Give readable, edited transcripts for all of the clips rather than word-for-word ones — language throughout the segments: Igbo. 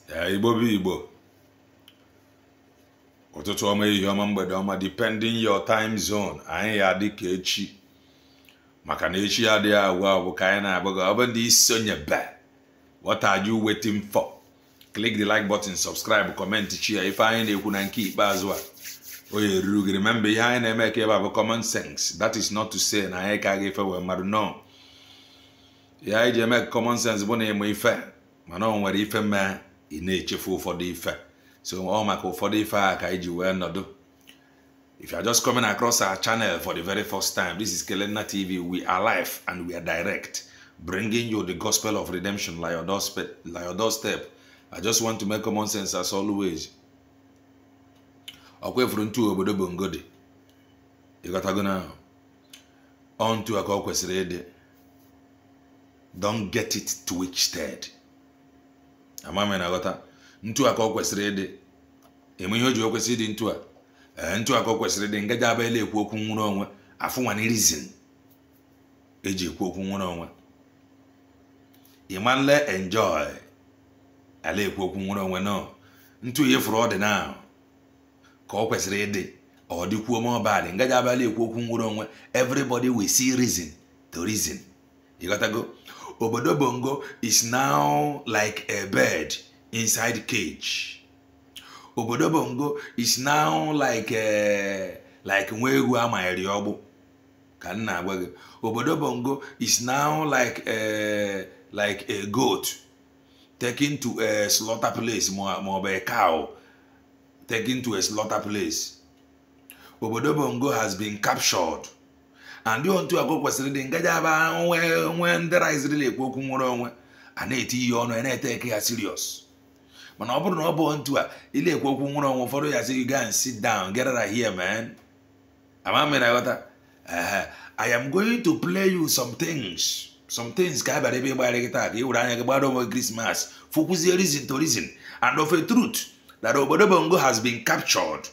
Igbo. Ụtụtụ ọma ihe ọma mgbede ọma depending your time zone. Anyị ya dị ka echi. Maka na echi adịghị agwụ ka anyị na-agbago. Ọ bụ ndị isi onye be. What are you waiting for? Click the like button, subscribe, comment, share. Ife anyị na-ekwu na nke ikpeazụ a. Oye ruru gị. Remember ihe anyị na-eme ka ebe a bụ common sense. That is not to say na anyị ka ga-efe wee mmadụ. No. Ihe anyị ji eme common sense bụ na ịmụ ife. Mana ọ nwere ife mee ị na-echefu ụfọdụ ife. So all maka ụfọdụ ife a ka iji wee nọdụ. If you are just coming across our channel for the very first time, this is Kelenna TV. We are live and we are direct, bringing you the gospel of redemption like your doorstep. I just want to make common sense as always. Okwe fruntu obodo bongodi. You got to go now. On to a kwesịrị. Don't get it twisted. Amame na gota. Ntu aka o kwesịrị ịdị. Eme ihe o ji o kwesịrị ịdị ntu a. Ntu aka o kwesịrị ịdị ngaji abele ekwu okwu nwere onwe. Afụ nwa ni reason. Eji ekwu okwu nwere onwe. Imanle enjoy. Ale ekwu okwu nwere onwe no. Ntu ye furu ọdị now. Ka o kwesịrị ịdị. Ọ dịkwuo ma ọbadị. Ngaji abele ekwu okwu nwere onwe. Everybody will see reason to reason. You gotta go. Obodo Bongo is now like a bird inside the cage. Obodo Bongo is now like nwa ewu amaghịrị ọgbụ. Ka nna agwa gị. Obodo Bongo is now like a goat taken to a slaughter place ma ọ bụ a cow taken to a slaughter place. Obodo Bongo has been captured. And you want to go kwesịrị dị ngaji aba nwe ndị raiziri ekwu okwu nwere onwe a na-eti ihe ọnụ a na-eteke ya serious. Mana ọ bụrụ na ọ bụ ntu a ile ekwu okwu nwere onwe ụfọdụ ya sị you go and sit down, get out of here, man. Ama na ghọta. I am going to play you some things ka abịara ebe ịgbara gị taa ka ị were anya gị gbara onwe Christmas fụkwuzie reason to reason and of a truth that obodo Bongo has been captured.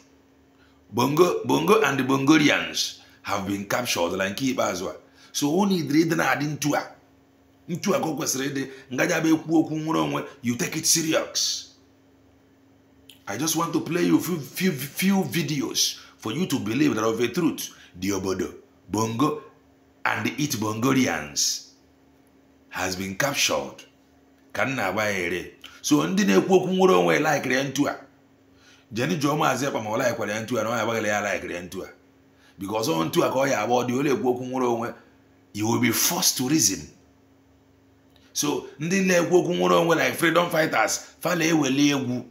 Bongo and the Bongorians have been captured like nke ikpeazụ a. So only ịdị na-adị ntu a ka o kwesịrị ịdị ngaji abịa ekwu okwu nwere onwe you take it serious. I just want to play you few videos for you to believe that of a truth the obodo Bongo and the It Bongorians has been captured. Ka nna agba ere. So ndị na-ekwu okwu nwere onwe like ya ntu a. Jenny Joma Azepa ma like ya ntu a na ọ agbaghị ya like ya ntu a. Because on to a call about the only woken you will be forced to reason. So ndile woken like freedom fighters, fale wele egu.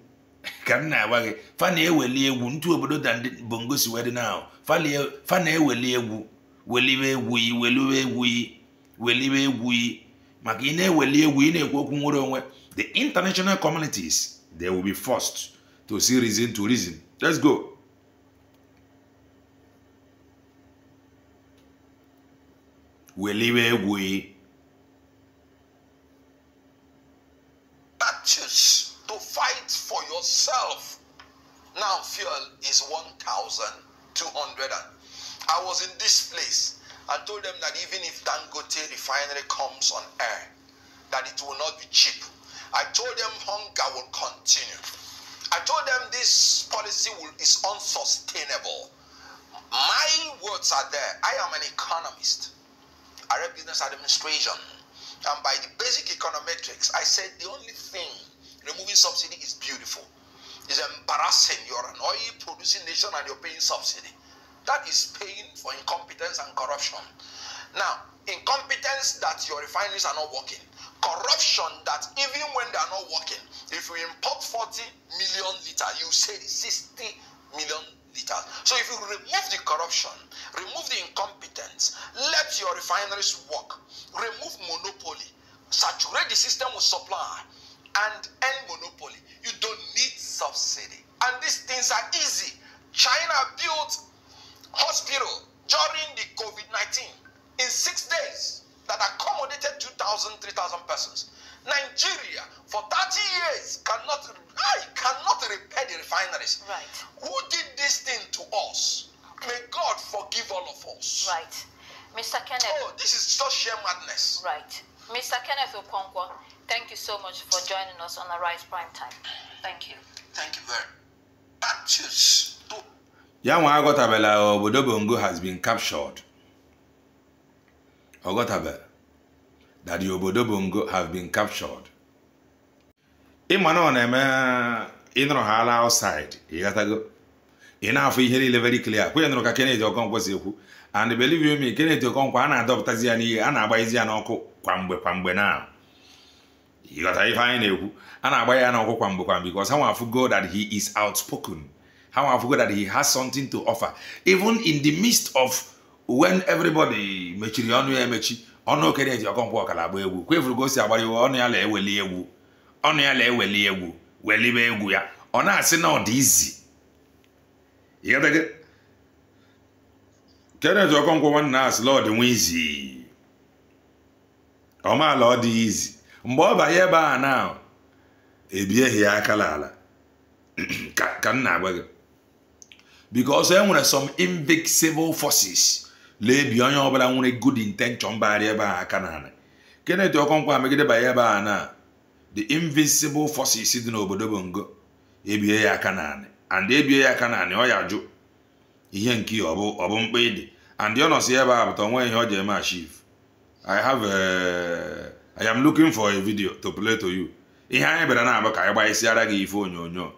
Kana wage, fane wele egu, ntu obodo dan Bongo si wedi now. Fane wele egu, weliwe wui. Makine wele egu ine woken. The international communities, they will be forced to see reason to reason. Let's go. Choose to fight for yourself. Now fuel is 1,200. I was in this place and told them that even if Dangote refinery comes on air, that it will not be cheap. I told them hunger will continue. I told them this policy is unsustainable. My words are there. I am an economist. Arab Business Administration, and by the basic econometrics, I said the only thing removing subsidy is beautiful. It's embarrassing. You're an oil-producing nation and you're paying subsidy. That is paying for incompetence and corruption. Now, incompetence that your refineries are not working. Corruption that even when they are not working, if you import 40 million liters, you say 60 million liters. So if you remove the corruption, remove the incompetence, let your refineries work, remove monopoly, saturate the system with supply, and end monopoly, you don't need subsidy. And these things are easy. China built hospital during the COVID-19 in 6 days that accommodated 2,000, 3,000 persons. Nigeria, for 30 years, cannot repair the refineries. Right. Who did this thing to us? May God forgive all of us. Right. Mr. Kenneth. Oh, this is just sheer madness. Right. Mr. Kenneth Okonkwo, Thank you so much for joining us on Arise Prime Time. Thank you. Thank you very much. Yanwa Agotabela obodo Bongo has been captured. Ogotabela. That the obodo Bongo have been captured. Imano na inro hala outside. Igatago. Enough here very clear. Kwe nro ka Kenneth Okonkwo sekwu. And believe you me, Kenneth Okonkwo ana adoptazi ya ni ana agbayizi ya n'ọkụ kwamgbe na. You got to find a and I buy an uncle because how I forgot that he is outspoken. How I forgot that he has something to offer. Even in the midst of when everybody mechiri onu emechi, ono Kenneth Okonkwo kalabo egwu. Kwefu go si agbari onu ya le eweli egwu. Onu ya le eweli egwu. Welibe egwu ya. Ona asi na ọ dị easy. You got to get Kenneth Okonkwo one as Lord easy. Oma Lord easy. Mgbe ọ banye ebe a na ebieghị ya aka n'ala ka m na-agwa gị because e nwere some invincible forces lebi onye ọbụla nwere good intention bagharị ebe a aka n'ala. Kenneth Okonkwo amegide banye ebe a na the invincible forces dị n'obodo Bongo ebie ya aka n'ala and ebie ya aka n'ala ọ ya jụ ihe nke ọ bụ mkpa ịdị and ọ nọsi ebe a pụta onwe ihe ọ ji eme achieve. I am looking for a video to play to you. Ihe anyị bịara na-agba ka anyị gbaisiara gị ife onyonyo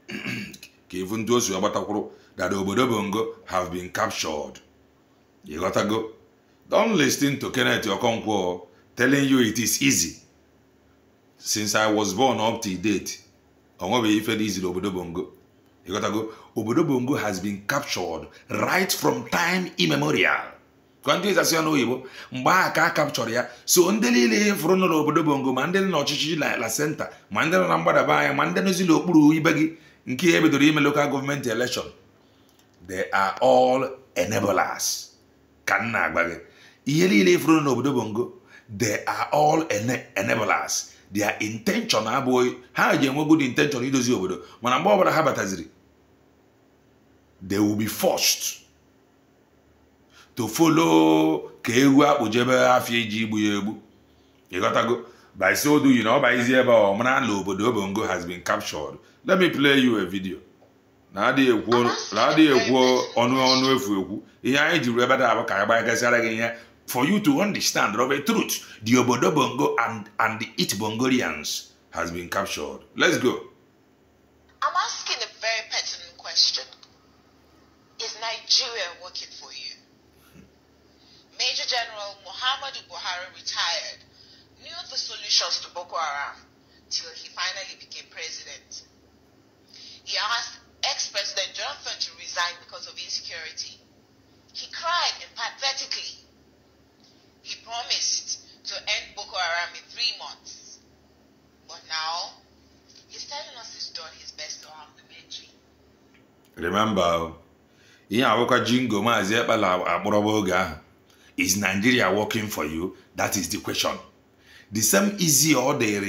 ka ifu ndị osu agbatakwuru that the obodo Bongo have been captured. You gotta go. Don't listen to Kenneth Okonkwo telling you it is easy. Since I was born up to date, onwebeghị ife dị easy obodo Bongo. You gotta go. Obodo Bongo has been captured right from time immemorial. Country is asị n'oyibo mgbe aka capture ya so ndị niile fụrụ n'obodo Bongo ma ndị nọ n'ọchịchị la center ma ndị nọ na mgbadaba anya ma ndị nọzi n'okpuru ibe gị nke e bidoro ime local government election, they are all enablers. Ka nna agba gị ihe niile fụrụ n'obodo Bongo, they are all enablers. Their intention abụghị ha ji enwe good intention idozi obodo mana mgbe ọbụla ha bataziri they will be forced to follow ka ewu akpụjebe afia iji igbu ya egbu. You gotta go. By so do you know by easy ebe ọ mara na obodo Bongo has been captured. Let me play you a video. Na adị ekwu ọnụ efu ekwu ihe anyị jiri ebe da abụ ka agba gasara gị ihe for you to understand of a truth. The obodo Bongo and the it Bongolians has been captured. Let's go. I'm asking a very pertinent question. Is Nigeria working for you? Major General Muhammadu Buhari retired, knew the solutions to Boko Haram till he finally became president. He asked ex-president Jonathan to resign because of insecurity. He cried empathetically. He promised to end Boko Haram in 3 months. But now, he's telling us he's done his best to arm the military. Remember, Jingo Mazi Ekpala akpọrọba oge ahụ. Is Nigeria working for you? That is the question. The same easy order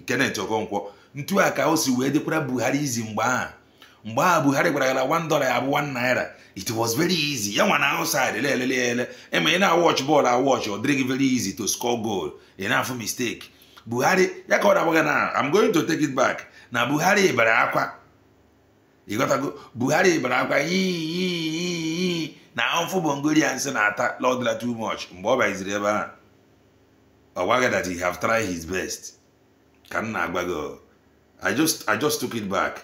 Kenneth Okonkwo. Ntu aka o si wee dịkwara Buhari easy mgbe a Buhari gwara ya $1 abụ $1. It was very easy. Ya nwa na outside lelelele. Eme ị na-watch ball watch or drink very easy to score goal. Ị na-afụ mistake. Buhari ya ka ọ na-agwaga na I'm going to take it back. Na Buhari bara akwa. You gotta go. Buhari bara akwa na Amfu Bongolians na-ata Lord too much. Mgbe ọ baziri ebe a ọ gwaga that he have tried his best. Ka nna agwa gị I just took it back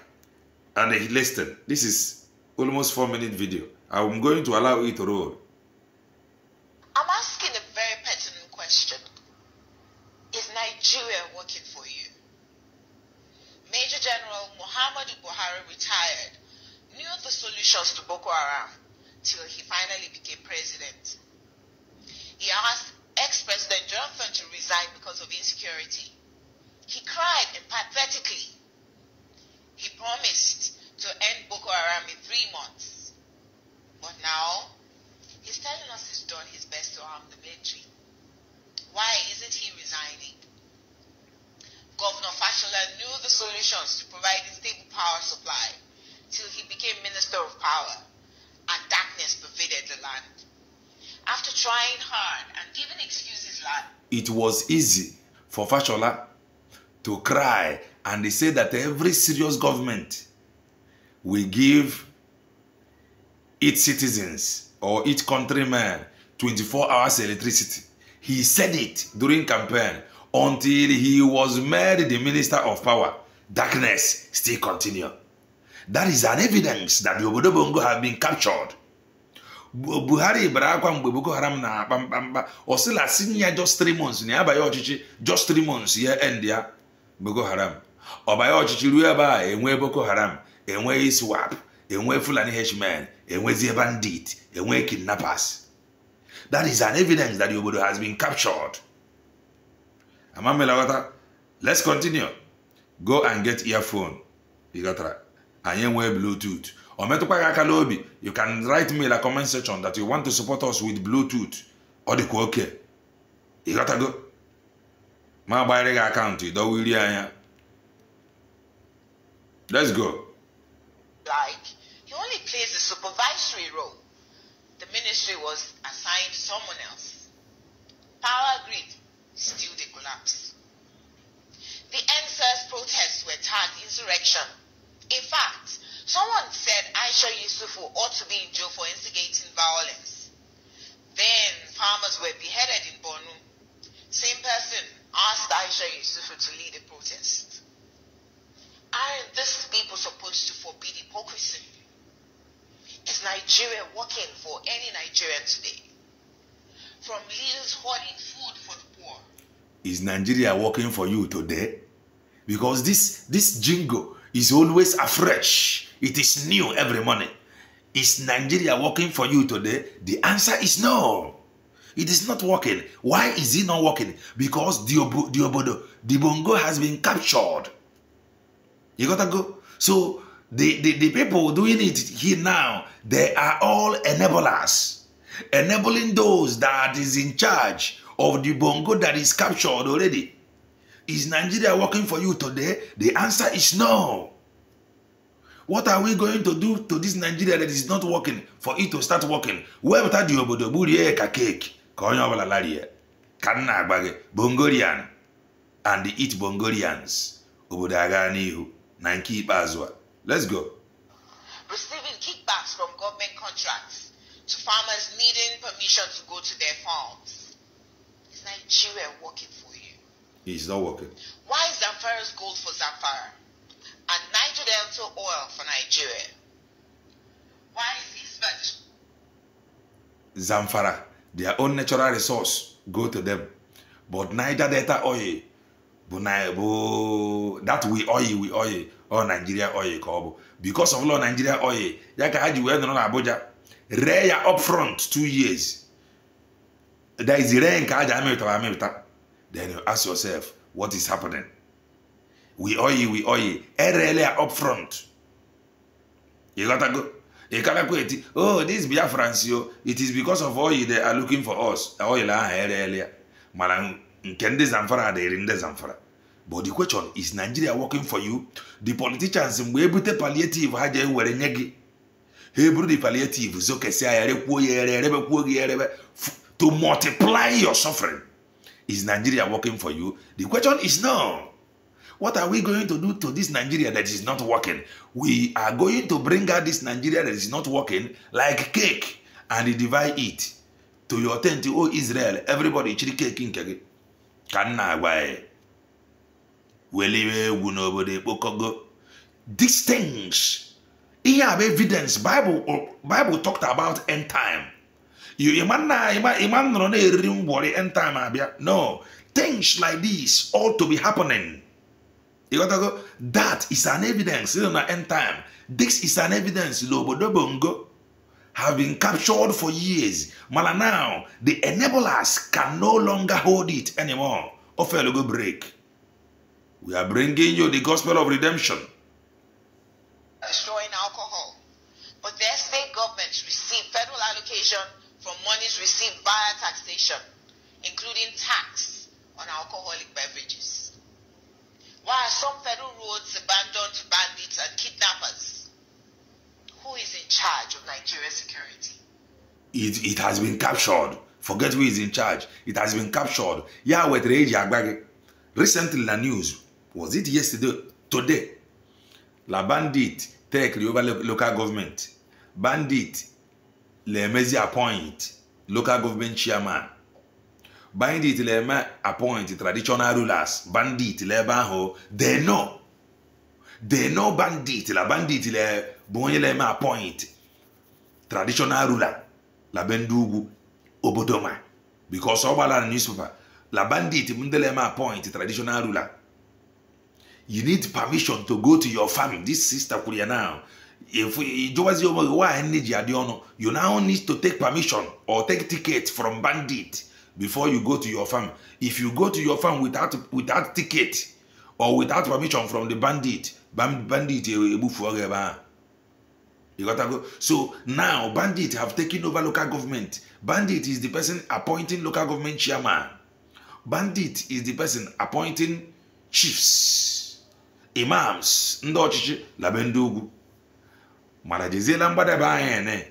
and listen. This is almost 4-minute video. I'm going to allow it to roll. I'm asking a very pertinent question. Is Nigeria working for you? Major General Muhammadu Buhari retired, knew the solutions to Boko Haram till he finally became president. He asked ex-president Jonathan to resign because of insecurity. He cried empathetically. He promised to end Boko Haram in 3 months. But now, he's telling us he's done his best to arm the military. Why isn't he resigning? Governor Fashola knew the solutions to provide a stable power supply till he became Minister of Power, and darkness pervaded the land. After trying hard and giving excuses, it was easy for Fashola to cry, and they say that every serious government will give its citizens or its countrymen 24 hours electricity. He said it during campaign until he was made the minister of power. Darkness still continue. That is an evidence that the Obodo Bongo have been captured. Buhari Barakwa mgbe Boko Haram na pamba osila sinya just 3 months ni abaye ochichi just 3 months ye end ya Boko Haram. Obaye ochichi ruo ebe a enwe Boko Haram, enwe ISWAP, enwe Fulani H-men, enwe bandit, enwe kidnappers. That is an evidence that the Obodo has been captured. Amamela, let's continue. Go and get earphone. You got that. And wear Bluetooth. Or you can write me in the comment section that you want to support us with Bluetooth. Or the okay. You gotta go. My buying account, let's go. Like, he only plays a supervisory role. The ministry was assigned to someone else. Power grid, still they collapse. The NSAS protests were tagged insurrection. In fact, someone said Aisha Yusufu ought to be in jail for instigating violence. Then farmers were beheaded in Borno. Same person asked Aisha Yusufu to lead a protest. Aren't these people supposed to forbid hypocrisy? Is Nigeria working for any Nigerian today? From leaders hoarding food for the poor. Is Nigeria working for you today? Because this jingle is always afresh. It is new every morning. Is Nigeria working for you today? The answer is no. It is not working. Why is it not working? Because the Bongo has been captured. You gotta go. So the people doing it here now, they are all enablers. Enabling those that is in charge of the Bongo that is captured already. Is Nigeria working for you today? The answer is no. What are we going to do to this Nigeria that is not working for it to start working? Where without the Obodo Buriye ka cake, ka onye obala larie, ka nna agbage, Bongorian, and the eat Bongorians. Obodo aga n'ihu, na nke ikpeazụ a. Let's go. Receiving kickbacks from government contracts to farmers needing permission to go to their farms. Is Nigeria working for you? It's not working. Why is Zamfara's gold for Zamfara and Niger Delta oil for Nigeria? Why is East Zamfara, their own natural resource, go to them. But Niger Delta oil, that we oil, or Nigeria oil, because of law Nigeria oil, yaka haji we no na Abuja, rare up front 2 years. There is rare in America. Then you ask yourself, what is happening? We oil, earlier up front. You gotta go. You gotta go. Oh, this Biafrans, it is because of oil they are looking for us. Oil earlier. Malang Kende Zamfara, they in the Zamfara. But the question is, Nigeria working for you? The politicians we able to palliative haje were nyegi. Hebrew the palliative to multiply your suffering. Is Nigeria working for you? The question is no. What are we going to do to this Nigeria that is not working? We are going to bring out this Nigeria that is not working like cake and divide it to your tent. Oh, Israel, everybody chiri cake in kege. Kanna why? These things, here have evidence. Bible talked about end time. No, things like this ought to be happening. You gotta go. That is an evidence in the end time. This is an evidence. Obodo Bongo have been captured for years. Mala now, the enablers can no longer hold it anymore. Offer go break. We are bringing you the gospel of redemption. Destroying alcohol, but their state governments receive federal allocation from monies received via taxation, including tax on alcoholic beverages. Why are some federal roads abandoned to bandits and kidnappers? Who is in charge of Nigeria's security? It has been captured. Forget who is in charge. It has been captured. Yeah, with Reji Agbage. Recently, the news, Was it yesterday? Today. La bandit take over local government. Bandit le mezi appoint local government chairman. Bandit le appoint traditional rulers. Bandit le banho. They know bandit. La bandit le bonye le appoint traditional ruler. La bendugu obodoma. Because all the newspaper. La bandit mundele appoint traditional ruler. You need permission to go to your farm. This sister Kuria now. If you now need to take permission or take ticket from bandit before you go to your farm. If you go to your farm without ticket or without permission from the bandit, you gotta go. So now bandit have taken over local government. Bandit is the person appointing local government chairman. Bandit is the person appointing chiefs, imams, ndochichi, labendugu. Malajizi lambada ba ene.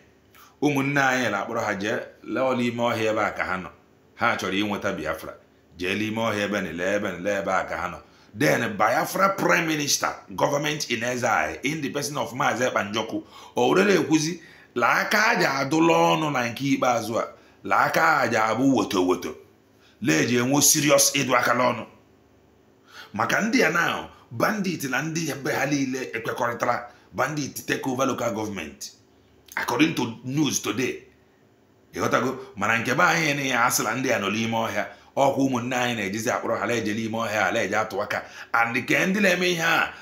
Umunna anye la bro haje loli mo he ba ka hano. Ha chori inweta Biafra. Jeli mo he ben le ba ka hano. Then Biafra Prime Minister, government in exile, in the person of Maze Banjoku, already kuzi la ka ja dolono na nke ikpeazụ a. La ka ja abu woto. Leje nwo serious edu akalono. Maka ndị a now, bandit na ndị be ha niile ekwekọrịtara. Bandit take over local government. According to news today. You got to go. Manankeba any asla ndi anoli mo here. Or whom 9 ejizi akporo haleje li mo here haleje atwaka. And the kendile me here.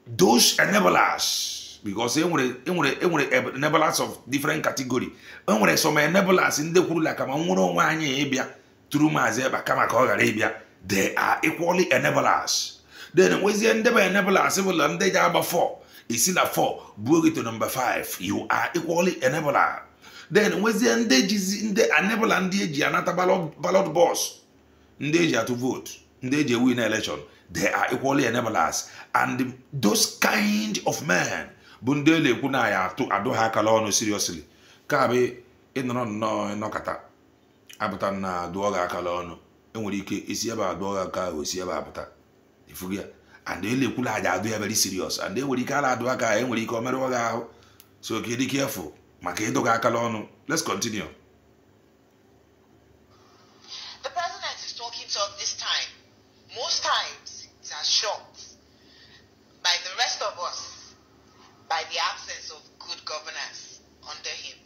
Those enablers. Because enablers of different category. Some enablers in the hula kama nwuro nwanye ebia. Through mazeba kama koga ebia. They are equally enablers. Then where's the enablers? Civil and they are before. It's in a 4, bring it to number 5. You are equally enabler. Then when the endages in the enable and the another ballot boss, endanger to vote, endanger win election, they are equally enablers. And those kind of men, Bundele Kunaya to Adoha Kalono seriously. Kabe in no kata. Abatan Doga Kalono. And when you is about Doga Ka, we see about that. If you get. And they look like they are very serious. And they will call out Waka and will come out. So be careful. Let's continue. The president is talking to us this time. Most times, it's as shocked by the rest of us by the absence of good governance under him.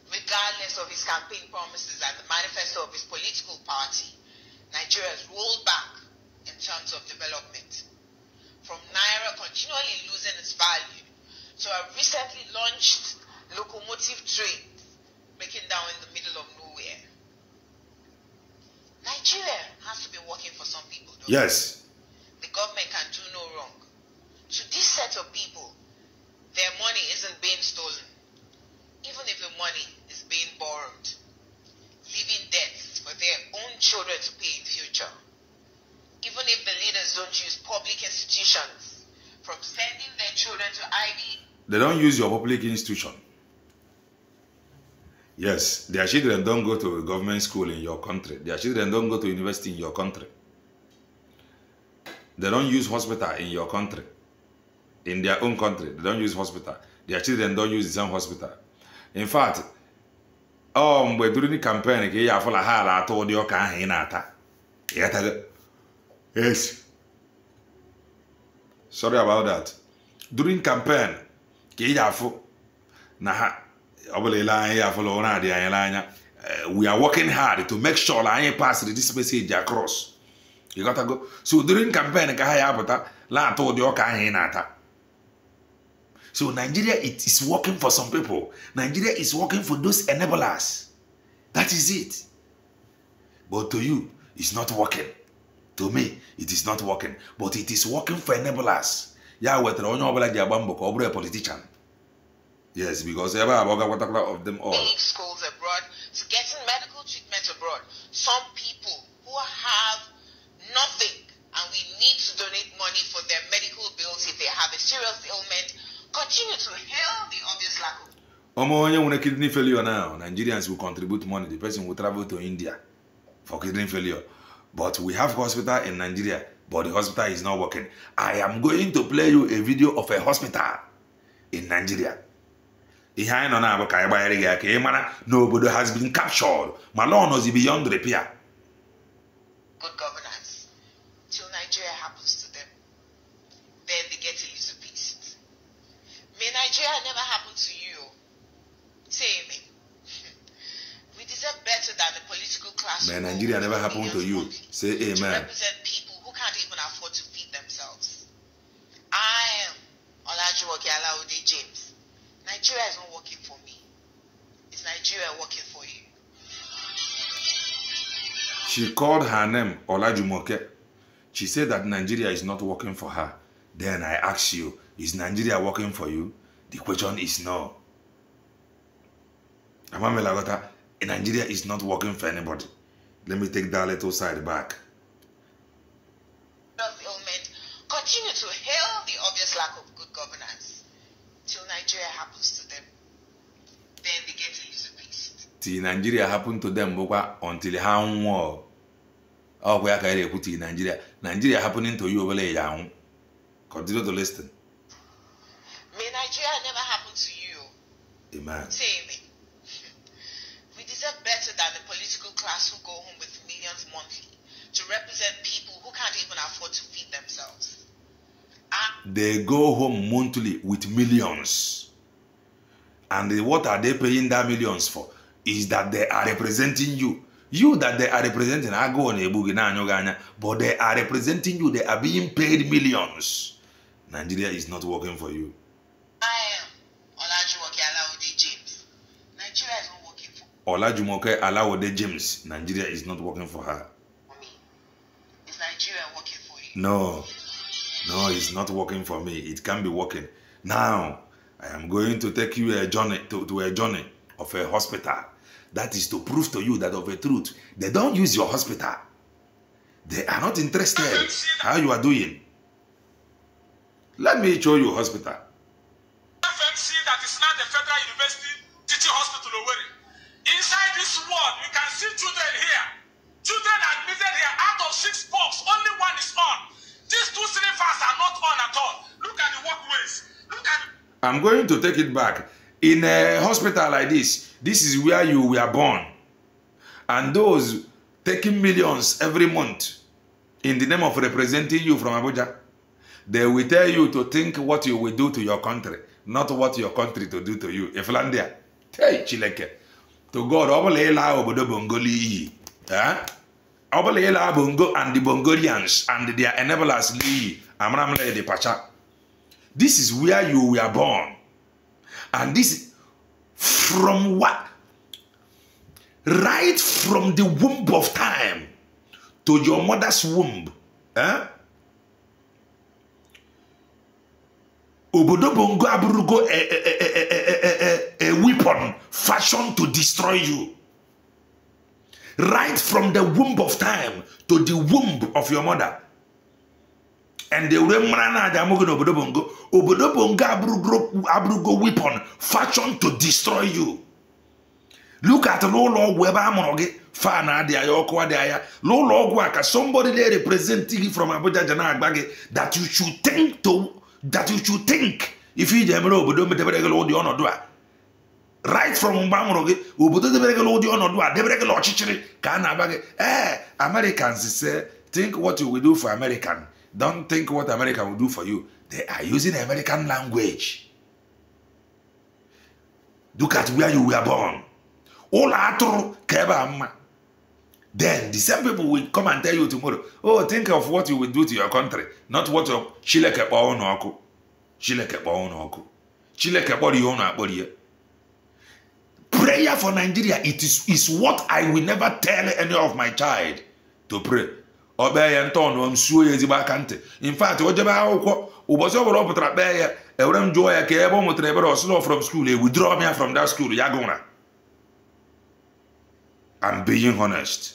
Regardless of his campaign promises and the manifesto of his political party, Nigeria has rolled back in terms of development. From Naira continually losing its value to a recently launched locomotive train breaking down in the middle of nowhere. Nigeria has to be working for some people, though. Yes. The government can do no wrong. To this set of people, their money isn't being stolen. Even if the money is being borrowed, leaving debts for their own children to pay in future. Even if the leaders don't use public institutions, from sending their children to IB. They don't use your public institution. Yes, their children don't go to a government school in your country. Their children don't go to university in your country. They don't use hospital in your country. In their own country, they don't use hospital. Their children don't use the same hospital. In fact, during the campaign, yes. Sorry about that. During campaign, we are working hard to make sure I pass this message across. You gotta go. So during campaign, so Nigeria, it is working for some people. Nigeria is working for those enablers. That is it. But to you, it's not working. To me, it is not working. But it is working for enablers. Yeah, we're a politician. Yes, because of them all. Schools abroad, to getting medical treatment abroad. Some people who have nothing, and we need to donate money for their medical bills if they have a serious ailment, continue to hail the obvious lack of. When a kidney failure now, Nigerians will contribute money. The person will travel to India for kidney failure. But we have hospital in Nigeria. but the hospital is not working. I am going to play you a video of a hospital in Nigeria. Ihe anyị nọ na-abụ ka anyị gbanyere gị aka ị mara na obodo has been captured ma law nọzi beyond repair. Good governance till Nigeria happens to them. Then they get a little peace. May Nigeria never happen to you. Say amen. We deserve better than the political class. May Nigeria never happen to you. Say amen. To represent people who can't even afford to feed themselves. I am Olajumoke Alaude James. Nigeria is not working for me. Is Nigeria working for you? She called her name Olajumoke. She said that Nigeria is not working for her. Then I ask you, is Nigeria working for you? The question is no. Amame Lagota, Nigeria is not working for anybody. Let me take that little side back. Continue to hail the obvious lack of good governance till Nigeria happens to them. Then they get a little peace. Till Nigeria happen to them until how war. Oh, where can I put in Nigeria? Nigeria happening to you over there. Continue to listen. May Nigeria never happen to you. Amen. Say amen. We deserve better than the political class who go home with millions monthly to represent people who can't even afford to feed themselves. They go home monthly with millions. And what are they paying that millions for? Is that they are representing you. You that they are representing, I go on a boogie, but they are representing you. They are being paid millions. Nigeria is not working for you. I am Olajumoke Alaude James. Nigeria is not working for Olajumoke Alaude James. Nigeria is not working for her. me. Is Nigeria working for you? No. No, it's not working for me. It can be working. Now, I am going to take you a journey to a journey of a hospital. That is to prove to you that of a truth. They don't use your hospital. They are not interested how you are doing. Let me show you hospital. FMC that is not the Federal University Teaching Hospital Owerri. Inside this ward, you can see children here. Children admitted here. Out of 6 bulbs, only 1 is on. These 2 cylinders are not on at all. Look at the walkways. Look at. I'm going to take it back. In a hospital like this is where you were born. And those taking millions every month in the name of representing you from Abuja, they will tell you to think what you will do to your country, not what your country to do to you. Iflandia, hey, Chileke, to God, Obolela Obodo Bongoli, Obolela Bongo and the Bongolians and their enablers Lee, Amramle de Pacha. This is where you were born. And this from what? Right from the womb of time to your mother's womb. Obodo Bongo Aburugo a weapon fashioned to destroy you. Right from the womb of time to the womb of your mother. And the Remrana Damogo Obodo Bongo Aburugo weapon fashioned to destroy you. Look at Lolo Weba Monoge, Fana de Ayoko de Lolo Waka, somebody there representing from Abuja Jana Bagi that you should think to. That you should think if you Jamro Obodo Deberegalo the honor dua. Right from Bamroge, Obodo Deberegalo the honor dua, Deberegalo Chichiri, Kana Bagi. Americans say, think what you will do for American. Don't think what America will do for you. They are using American language. Look at where you were born. All atro keba. Then the same people will come and tell you tomorrow, oh, think of what you will do to your country, not what your Chileke Baonoku. Chileke Baonoku. Chileke Body. Prayer for Nigeria, it is what I will never tell any of my child to pray. In fact, from school, they withdraw me from that school. I'm being honest.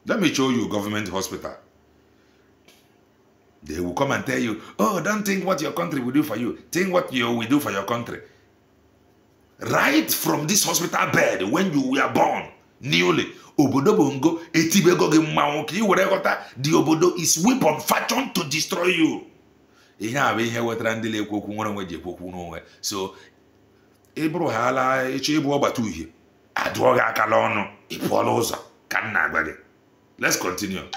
Let me show you government hospital. They will come and tell you, oh, don't think what your country will do for you. Think what you will do for your country. Right from this hospital bed, when you were born, newly obodo bongo etibego gị mmanwụ ka ị were ghọta the obodo is weapon fashioned to destroy you. Ihe a bụ ihe wetara ndị na-ekwu okwu nwere onwe ji ekwu okwu n'onwe. So ị bụrụ ha ala ịchọ ịbụ ọgbata uhie adụọ gị aka n'ọnụ ị pụọla ụzọ ka m na-agwa gị. Let's continue.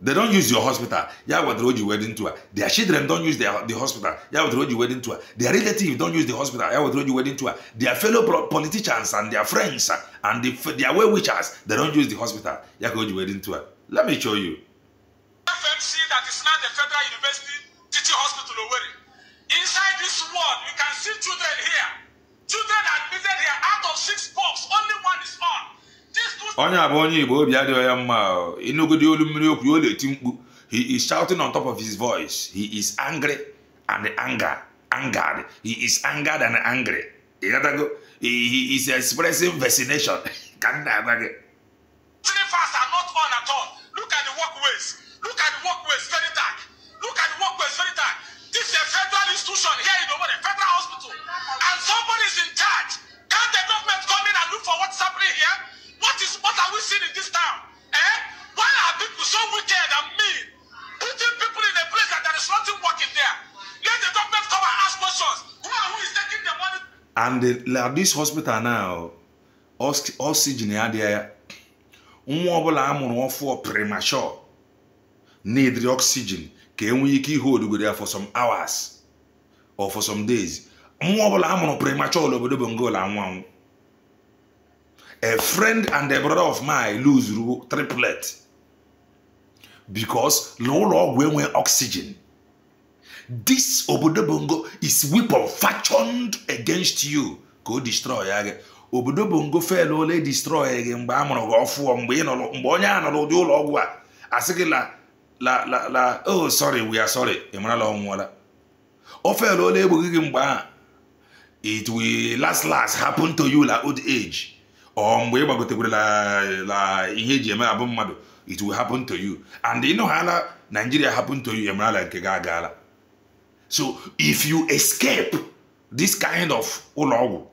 They don't use your hospital. Yeah, what road you wedding to her. Their children don't use the hospital. Yeah, what road you wedding to her. Their relatives don't use the hospital. Yeah, what road you wedding to her. Their fellow politicians and their friends and their well-wishers, they don't use the hospital. Yeah, what road you wedding to her. Let me show you. FMC that is not the Federal University Teaching Hospital Owerri. Inside this ward, you can see children here. Children admitted here out of 6 box, only one is on. Onye abụ onye Igbo obi adịghị ya mma inugodi olu mmiri okwu o na-eti mkpu. He is shouting on top of his voice. He is angry and angered. He is angered and angry. He is expressing vaccination. Can I bag it? Fast are not on at all. Look at the walkways. Look at the walkways very dark. Look at the walkways very dark. This is a federal institution here in Owerri, federal hospital, and somebody is in charge. Can't the government come in and look for what's happening here? What are we seeing in this town? Why are people so wicked and mean? Putting people in a place that there is nothing working there. Let the government come and ask questions. Who is taking the money? And this hospital now, oxygen there. Nwa ọbụla amụrụ ọfụ premature need the oxygen ka enwe ike hold go for some hours or for some days. Nwa ọbụla amụrụ premature obodo bongo la anwụ. A friend and a brother of mine lose triplet because no when oxygen. This obodo bongo is weapon fashioned against you. Go destroy yage. Obodo bongo fell ole destroy again. Mgbe amụrụ gị ọfụ mgbe ị nọ mgbe onye a nọ n'ụdị ụlọ ọgwụ a asị gị la oh sorry we are sorry ịmarala ọnwụọla. O fell ole egbughị gị mgbe a it will last happen to you like old age. Or mgbe ịgbagotekwere la ihe eji eme abụ mmadụ it will happen to you. And you know how Nigeria happened to you emerala nke ga-agala. So if you escape this kind of ụlọ ọgwụ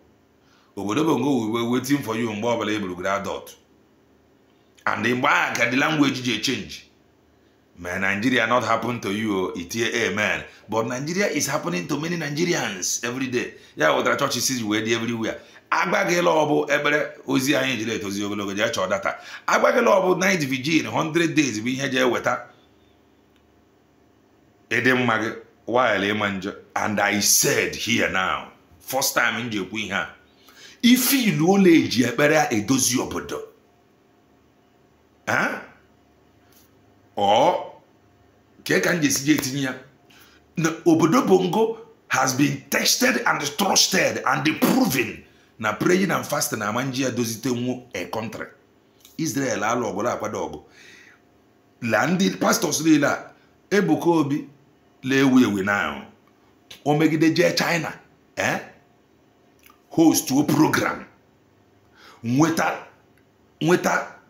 obodo bongo will be waiting for you mgbe ọbụla egburu adult. And mgbe a ka the language ji change. May Nigeria not happen to you, amen. But Nigeria is happening to many Nigerians every day. Yeah, what the church is everywhere. Agbagela obu ebere ozi anyị jire etozi ogologo je chọ data. Agbagela obu night vigil 100 days bụ ihe je weta. Edem mage while emanjo. And I said here now, first time nje ekwu ihe a. Ife ilu ole eji ekpere edozi obodo. Huh? Or ke kan je sije etinye ya. No, obodo bongo has been tested and trusted and proven. Na praying and fasting na manjia dozite nwo a country. Israel alụ ọgụ akwado ọgụ. La ndị pastors niile Ebuka Obi lewe now. O megide je China, host to a program. Nweta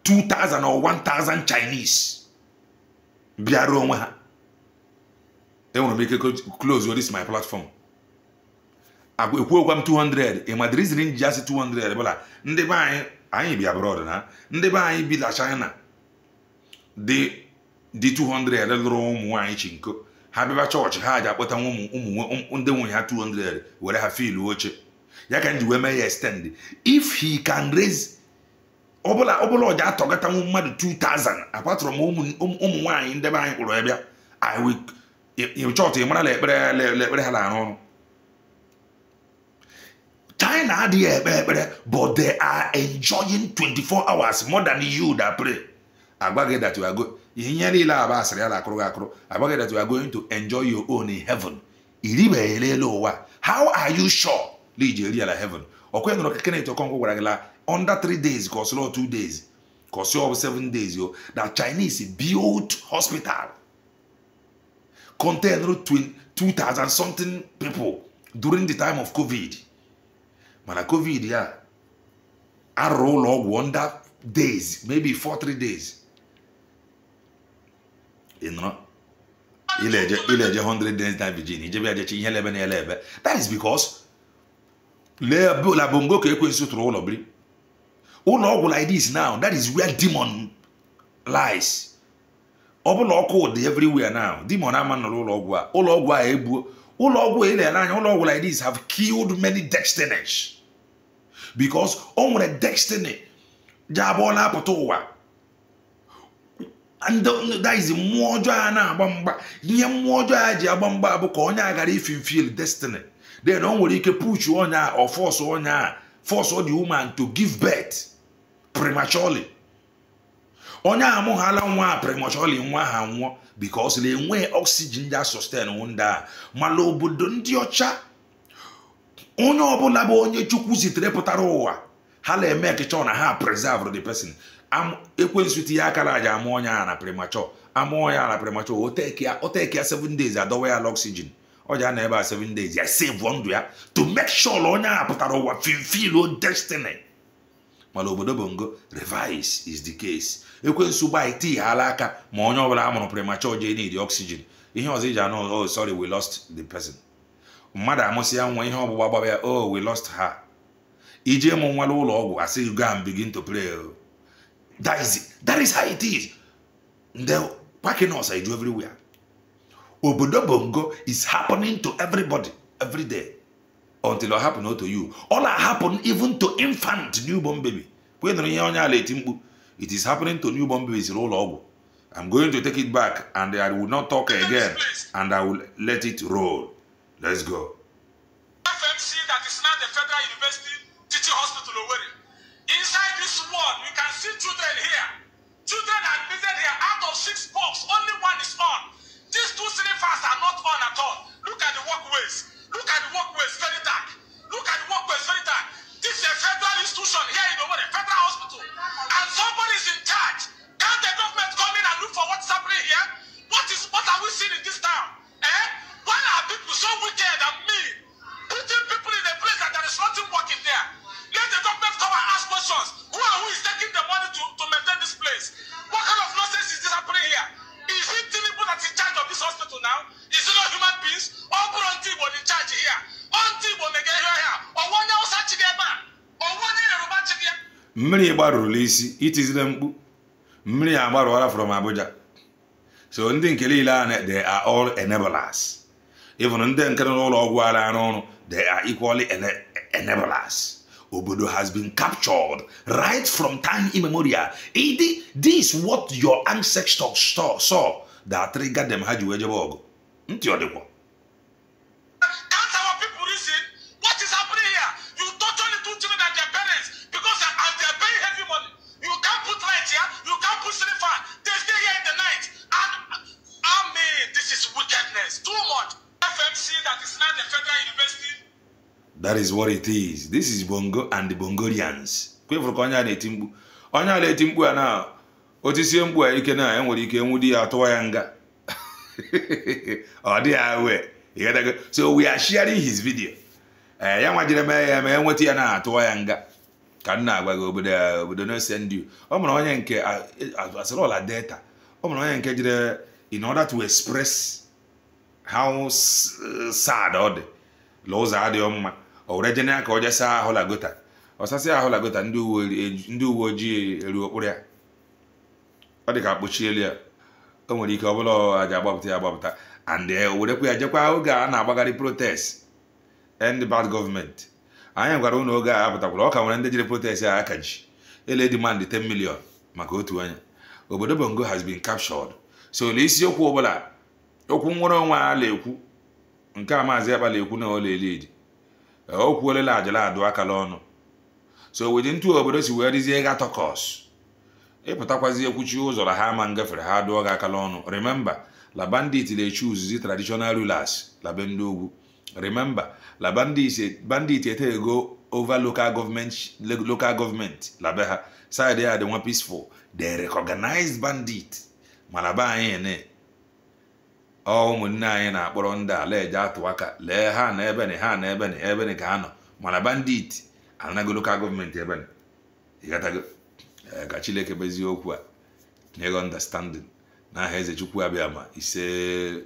2,000 or 1,000 Chinese. Biara onwe ha. They want to make it close. This is my platform. I go 200. In Madrid, in just 200. Bola. Nde ba anyị bi abroad na. Nde ba anyị bi la China. The 200 lụrụ ụmụ anyị chinko. Ha bịa church ha aja akpọta ụmụ ndị nwunye ha 200 were ha feel oche. Ya ka ndị we may extend. If he can raise ọbụla ọja atọgata mmadụ 2,000 apart from ụmụ nwanyị ndị be anyị kpụrụ ebe I will you chọta ịmara lekpere ha na ọrụ. China adịghị ekpere but they are enjoying 24 hours more than you that pray. Agbaghị that you are going ihe niile aba asịrị ya akụrụ akụrụ. Agbaghị that you are going to enjoy your own in heaven. Iribeghele ụwa. How are you sure lije eri ala heaven? Okwe nụrụ kekene ito kongo gwara gị la under 3 days cause 2 days cause 7 days yo that Chinese built hospital contain 2,000 something people during the time of COVID. Mana COVID yeah I roll over under days maybe 3 days. You know ileje 100 days time Virginia. That is because la bongo ka ekwensu tụrụ ụlọ biri ụlọ ọgwụ like this now, that is where demon lies. Ọbụla ọkụ dị everywhere now. Demon ama nọ ụlọ ọgwụ a. Ụlọ ọgwụ a egbuo. Ụlọ ọgwụ ile anya ụlọ ọgwụ like this have killed many destinies. Because o nwere destiny jabọ na-apụta ụwa. And that is mmụọ ọjọọ a na-agba mgba. Ihe mmụọ ọjọọ a ji agba mgba bụ ka onye agara fulfill destiny. Then o nwere ike push onye a or force onye a, force the woman to give birth prematurely. Onye amụghala nwa prematurely nwa ha nwụọ because le enwe oxygen ja sustain wunda mala obodo ndị ọcha onye ọbụla bụ onye Chukwu zitere pụtara ụwa ha na-eme ekicha na ha preserve the person. Ekwensu ti ya akara aja amụ onye a na premature amụ onye a na premature o take ya 7 days adowe ya oxygen oja na ebe 7 days ya save ndụ ya to make sure onye a pụtara ụwa fulfill destiny. Mala obodo bongo revise is the case. Ekwensu gba iti hala aka ma onye ọbụla amụrụ premature je need oxygen. Ihe ọzọ iji anọ oh sorry we lost the person. Mmadụ amụsị ya nwa ihe ọgbụgba gbaba ya oh we lost her. Ije mụ nwa ụlọ ọgwụ asị you go and begin to pray. That is how it is. The packing us I do everywhere. Obodo bongo is happening to everybody every day until it happen to you. All that happen even to infant newborn baby. It is happening to newborn babies all over. I'm going to take it back and I will not talk again and I will let it roll. Let's go. FMC that is now the Federal University Teaching Hospital Owerri. Inside this ward, we can see children here. Children admitted here out of 6 bulbs, only one is on. These 2 cylinders are not on at all. Look at the walkways. Look at the walkways, very dark. Look at the walkways, very dark. This is a federal institution here in Owerri, federal hospital. And somebody is in charge. Can't the government come in and look for what's happening here? What are we seeing in this town? Why are people so wicked and mean? Putting people in a place that there is nothing working there. Let the government come and ask questions. Who is taking the money to maintain this place? What kind of nonsense is this happening here? Is it Tinubu that's in charge of this hospital now? Is it not human beings? All Burundi was in charge here. Auntie will make here. Or one else actually or one Yoruba chicken. Mmiri gbarụrụ isi itizile mkpu. Mmiri agbarụwara from Abuja. So ndị nke niile they are all enablers. Even ndị nke n'ụlọ ọgwụ ala n'ọrụ they are equally enablers. Obodo has been captured right from time immemorial. This is what your ancestors saw that triggered them. Can't our people reason what is happening here? You torture little children and their parents because they're paying heavy money. You can't put lights here. You can't put ceiling fan. They stay here in the night. And I mean, this is wickedness. Too much. FMC that is now the Federal University. That is what it is. This is Bongo and the Bongorians. Onye na-eti mkpu a na otisie mkpu a ike na enwere ike nwudi ya atụwa ya nga. Ọ dị awe. So we are sharing his video. Ya nwa jere mee ya enweta ya na atụwa ya nga. Ka nna agwa gị obodo no send you. Ọ mụrụ onye nke asịrị ọla data. Ọ mụrụ onye nke jere in order to express how sad ọ dị. Ụzọ adịghị mma. O were jene aka oje saa ahụ lagota. Ọsasị ahụ lagota ndị uwe ojii eru okpuru ya. Ọ dị ka akpọchi elu ya. O nwere ike ọbụla aja agbapụta ya agbapụta. And werekwa ya jekwa oge a na-agbagharị protest. End bad government. Anyị gwara ụnụ oge a apụtakwara ọ ka nwere ndị jiri protest a aka ji. Ele demand 10 million maka otu onye. Obodo Bongo has been captured. So n'isiokwu ọbụla okwu nwere onwe a na-ekwu nke a maazị Akpala ekwu na ọla elidi. Okwu olele ajala adụ akala ọnụ. So within two obodo si wee dizie ga tokos. Ịpụtakwazi ekwuchi ụzọ la ha ma ngafere ha adụọ ga akala ọnụ. Remember, la bandit they choose the traditional rulers la bendugwu. Remember, la bandit ete go over local government la beha. Side they are the one peaceful. They recognized bandit. Malaba anyị ne. Ụmụnne anyị na-akpọrọ ndị ala eje atụ aka lee ha na ebe ka ha nọ mana bandit anaghị local gọọmenti ebe ịghọtago ka Chineke bezie okwu a nye gị understanding n'aha Eze Chukwu abịa ma ise